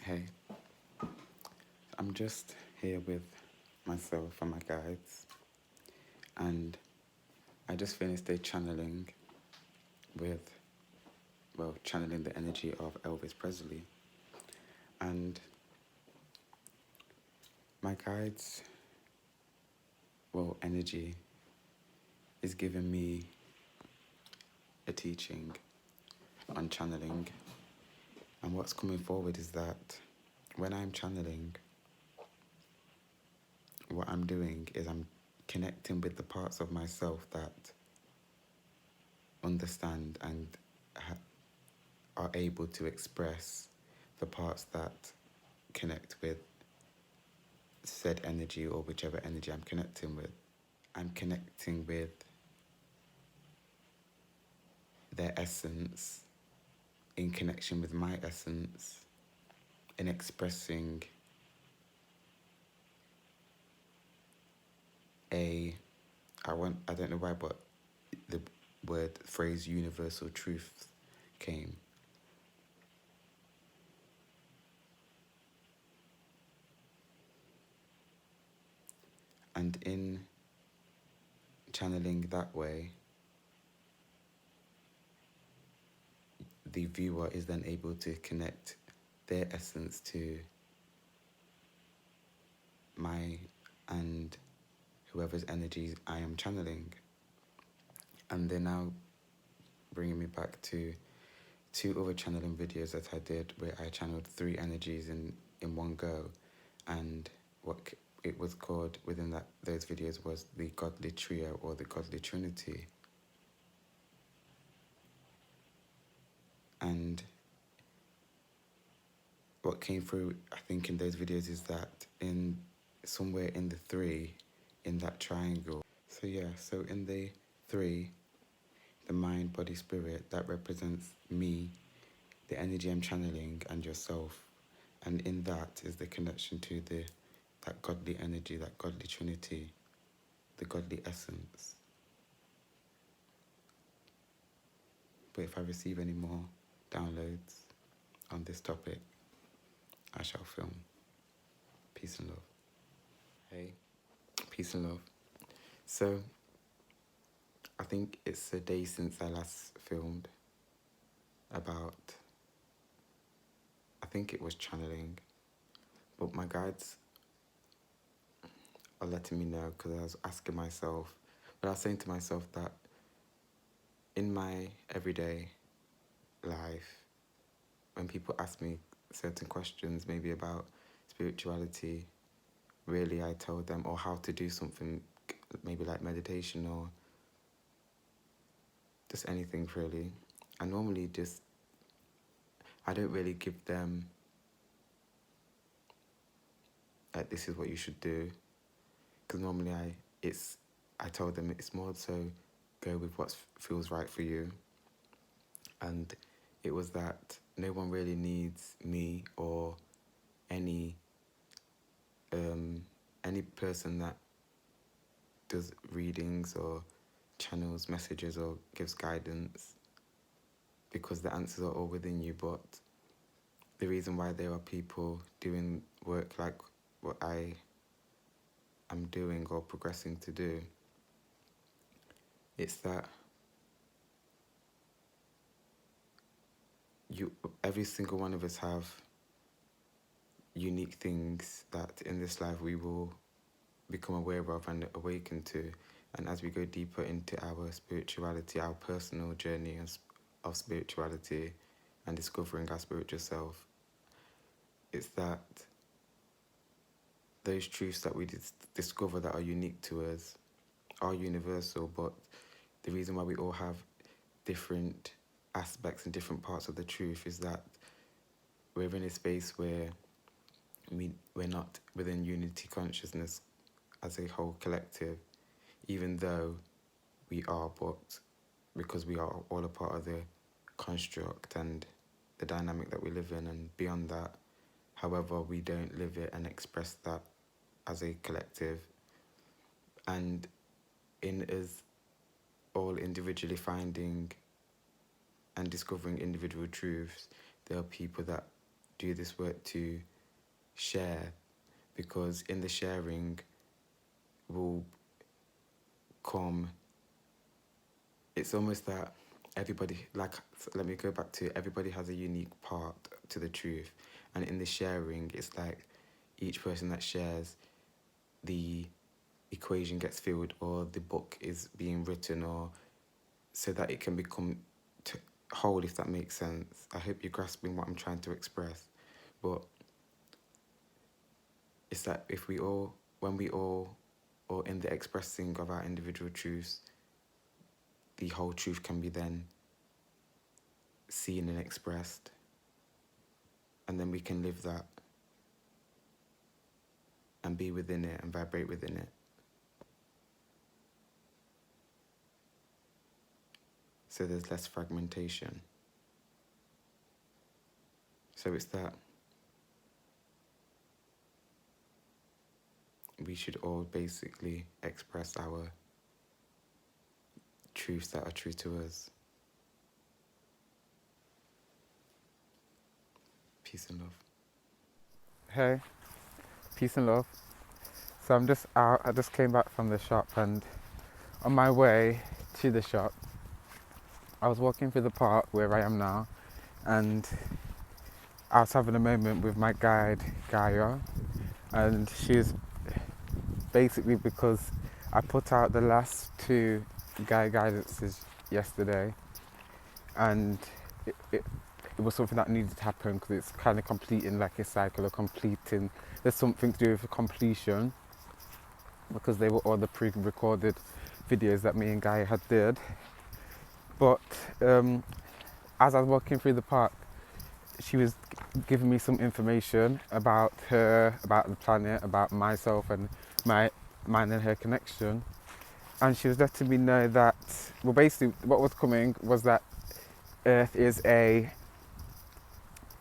Hey, I'm just here with myself and my guides, and I just finished a channeling with, channeling the energy of Elvis Presley, and my guides, energy is giving me a teaching on channeling, and what's coming forward is that when I'm channeling, what I'm doing is I'm connecting with the parts of myself that understand and are able to express the parts that connect with said energy or whichever energy I'm connecting with. I'm connecting with their essence in connection with my essence, in expressing I don't know why, but the phrase universal truth came. And in channeling that way, the viewer is then able to connect their essence to my and whoever's energies I am channeling. And they're now bringing me back to 2 other channeling videos that I did where I channeled 3 energies in one go. And what it was called within those videos was the Godly Trio or the Godly Trinity. And what came through, I think, in those videos is that in somewhere in the 3, in that triangle. So in the 3, the mind, body, spirit, that represents me, the energy I'm channeling, and yourself. And in that is the connection to that godly energy, that godly trinity, the godly essence. But if I receive any more downloads on this topic, I shall film. Peace and love. Hey, peace and love. So, I think it's a day since I last filmed about, I think it was channeling, but my guides are letting me know because I was asking myself, but I was saying to myself that in my everyday life, when people ask me certain questions, maybe about spirituality, really I tell them, or how to do something, maybe like meditation or just anything really. I normally I don't really give them, like, this is what you should do, because normally I tell them it's more so go with what feels right for you. And it was that no one really needs me or any person that does readings or channels messages or gives guidance, because the answers are all within you. But the reason why there are people doing work like what I am doing or progressing to do, it's that every single one of us have unique things that in this life we will become aware of and awaken to. And as we go deeper into our spirituality, our personal journey of spirituality and discovering our spiritual self, it's that those truths that we discover that are unique to us are universal, but the reason why we all have different aspects and different parts of the truth is that we're in a space where we're not within unity consciousness as a whole collective, even though we are, but because we are all a part of the construct and the dynamic that we live in, and beyond that, however, we don't live it and express that as a collective. And in us all individually finding and discovering individual truths, there are people that do this work to share, because in the sharing will come, it's almost that everybody, like, let me go back to, everybody has a unique part to the truth, and in the sharing, it's like each person that shares, the equation gets filled, or the book is being written, or so that it can become whole, if that makes sense. I hope you're grasping what I'm trying to express. But it's that if we all, when we all, or in the expressing of our individual truths, the whole truth can be then seen and expressed, and then we can live that and be within it and vibrate within it. So there's less fragmentation. So it's that we should all basically express our truths that are true to us. Peace and love. Hey, peace and love. So I'm just out, I just came back from the shop, and on my way to the shop, I was walking through the park where I am now, and I was having a moment with my guide, Gaia, and she's basically, because I put out the last 2 Gaia guidances yesterday, and it was something that needed to happen because it's kind of completing like a cycle or completing. There's something to do with completion, because they were all the pre-recorded videos that me and Gaia had did. But as I was walking through the park, she was giving me some information about her, about the planet, about myself and mine and her connection. And she was letting me know that, well, basically what was coming was that Earth is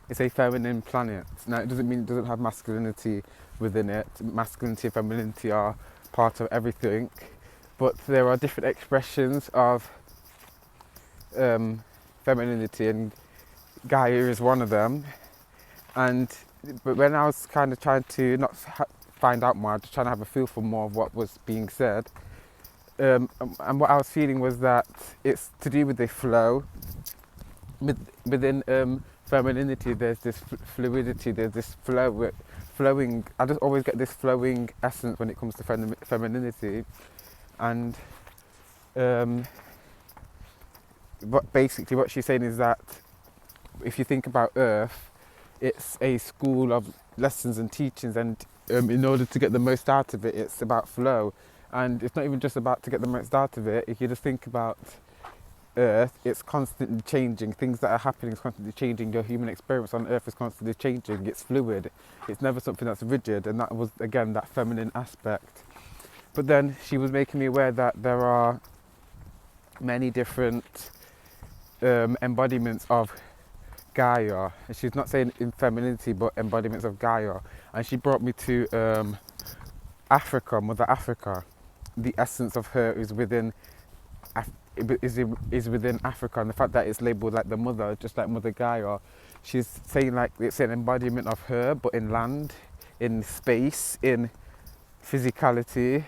it's a feminine planet. Now, it doesn't mean it doesn't have masculinity within it. Masculinity and femininity are part of everything, but there are different expressions of femininity, and Gaia is one of them. But when I was kind of trying to not find out more, I was just trying to have a feel for more of what was being said, and what I was feeling was that it's to do with the flow. Within femininity, there's this fluidity, there's this flowing. I just always get this flowing essence when it comes to femininity, and but basically what she's saying is that if you think about Earth, it's a school of lessons and teachings, and in order to get the most out of it, it's about flow. And it's not even just about to get the most out of it. If you just think about Earth, it's constantly changing. Things that are happening is constantly changing. Your human experience on Earth is constantly changing. It's fluid. It's never something that's rigid, and that was, again, that feminine aspect. But then she was making me aware that there are many different embodiments of Gaia. She's not saying in femininity, but embodiments of Gaia. And she brought me to Africa, Mother Africa. The essence of her is within is within Africa, and the fact that it's labelled like the mother, just like Mother Gaia, she's saying like it's an embodiment of her, but in land, in space, in physicality.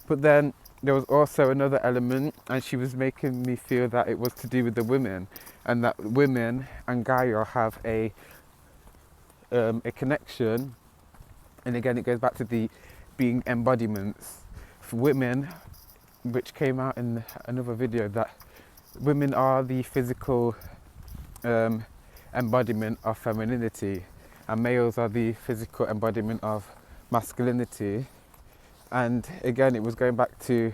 But then there was also another element, and she was making me feel that it was to do with the women, and that women and Gaia have a connection. And again, it goes back to the being embodiments. For women, which came out in another video, that women are the physical embodiment of femininity, and males are the physical embodiment of masculinity. And again, it was going back to,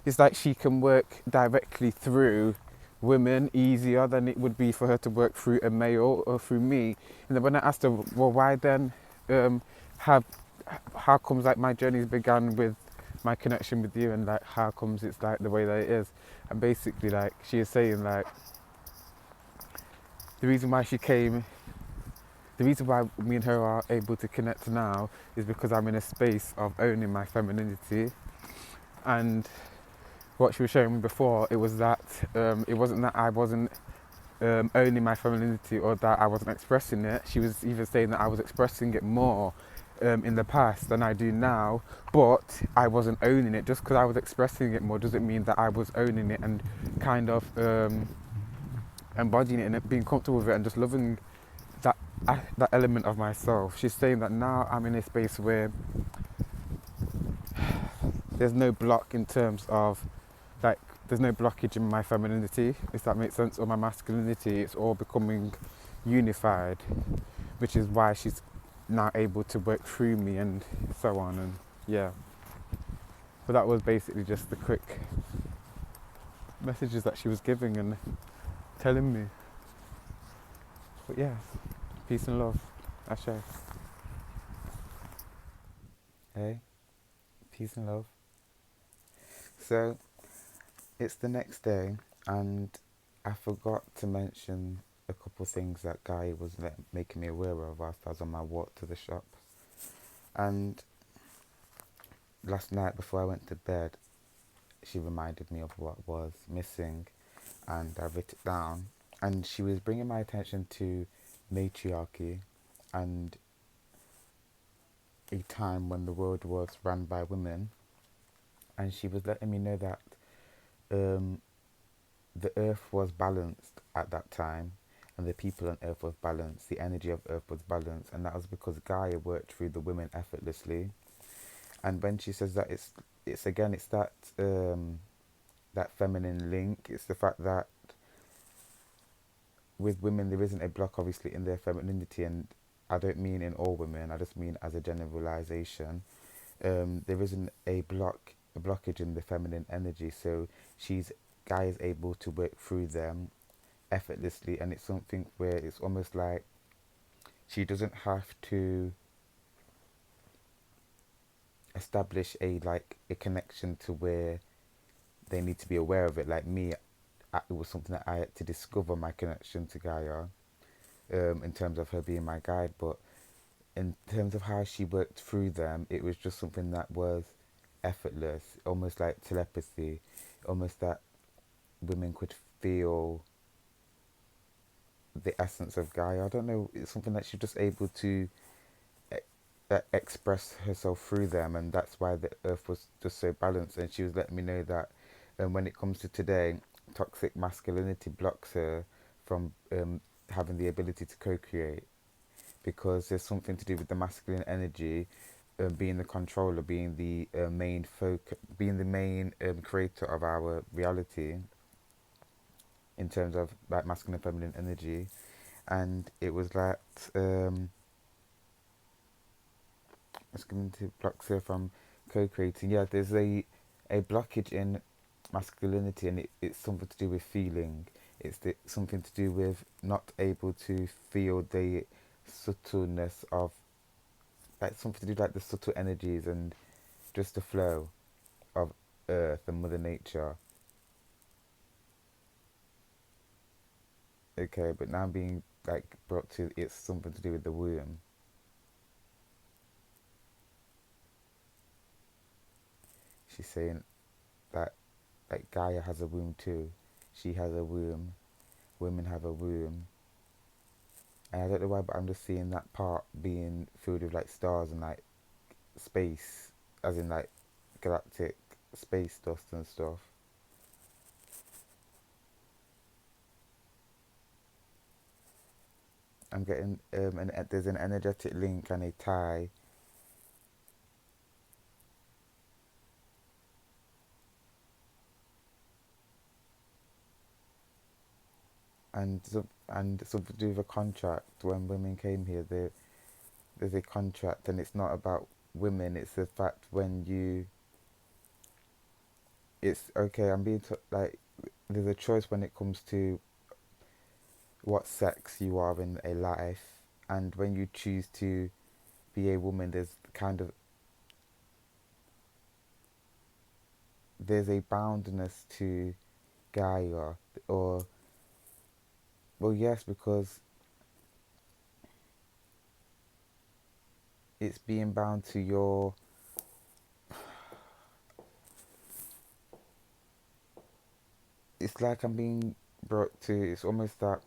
it's like she can work directly through women easier than it would be for her to work through a male or through me. And then when I asked her, well, why then how comes like my journeys began with my connection with you, and like how comes it's like the way that it is? And basically, like, she is saying like the reason why me and her are able to connect now is because I'm in a space of owning my femininity. And what she was showing me before, it was that it wasn't that I wasn't owning my femininity or that I wasn't expressing it. She was even saying that I was expressing it more in the past than I do now, but I wasn't owning it. Just because I was expressing it more doesn't mean that I was owning it and kind of embodying it and being comfortable with it and just loving that that element of myself. She's saying that now I'm in a space where there's no block in terms of like there's no blockage in my femininity, if that makes sense, or my masculinity. It's all becoming unified, which is why she's now able to work through me and so on. And yeah, but that was basically just the quick messages that she was giving and telling me. But yeah, peace and love. Ashe. Hey, peace and love. So it's the next day, and I forgot to mention a couple things that Guy was making me aware of whilst I was on my walk to the shop. And last night before I went to bed, she reminded me of what was missing, and I wrote it down. And she was bringing my attention to matriarchy and a time when the world was run by women. And she was letting me know that um, the earth was balanced at that time, and the people on earth was balanced, the energy of earth was balanced, and that was because Gaia worked through the women effortlessly. And when she says that, it's again, it's that that feminine link. It's the fact that with women there isn't a block obviously in their femininity, and I don't mean in all women, I just mean as a generalization. There isn't a blockage in the feminine energy, so Gaia is able to work through them effortlessly, and it's something where it's almost like she doesn't have to establish a connection to where they need to be aware of it. Like me, it was something that I had to discover my connection to Gaia, in terms of her being my guide, but in terms of how she worked through them, it was just something that was effortless, almost like telepathy, almost that women could feel the essence of Gaia. I don't know, it's something that she's just able to express herself through them, and that's why the earth was just so balanced. And she was letting me know that when it comes to today, toxic masculinity blocks her from having the ability to co-create, because there's something to do with the masculine energy being the controller, being the main being the main creator of our reality in terms of like masculine and feminine energy. And it was that it's going to block her from co-creating. Yeah, there's a blockage in masculinity, and it's something to do with feeling. Something to do with not able to feel the subtleness of, like something to do like the subtle energies and just the flow of Earth and Mother Nature. Okay, but now I'm being like brought to, it's something to do with the womb. She's saying that like Gaia has a womb too. She has a womb. Women have a womb. And I don't know why, but I'm just seeing that part being filled with like stars and like space, as in like galactic space dust and stuff. I'm getting there's an energetic link and a tie, and something to do with a contract. When women came here, there's a contract, and it's not about women. It's the fact when it's okay. I'm being like, there's a choice when it comes to what sex you are in a life, and when you choose to be a woman, there's a boundness to Gaia, or well, yes, because it's being bound to your, it's like I'm being brought to, it's almost that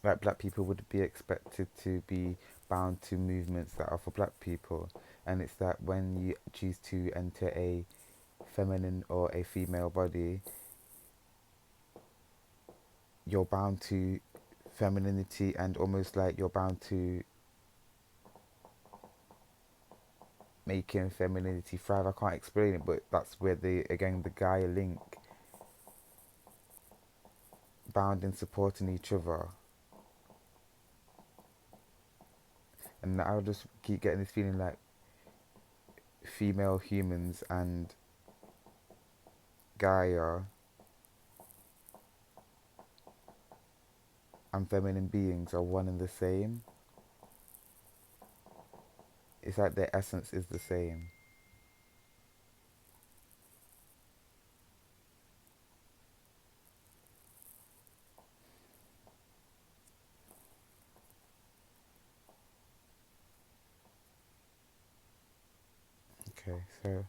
like black people would be expected to be bound to movements that are for black people, and it's that when you choose to enter a feminine or a female body, you're bound to femininity, and almost like you're bound to making femininity thrive. I can't explain it, but that's where the Gaia link, bound in supporting each other. And I'll just keep getting this feeling like female humans and Gaia and feminine beings are one and the same. It's like their essence is the same. Okay, so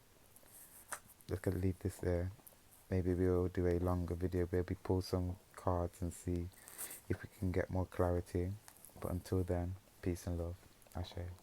just gonna leave this there. Maybe we'll do a longer video where we pull some cards and see if we can get more clarity. But until then, peace and love. Ashe.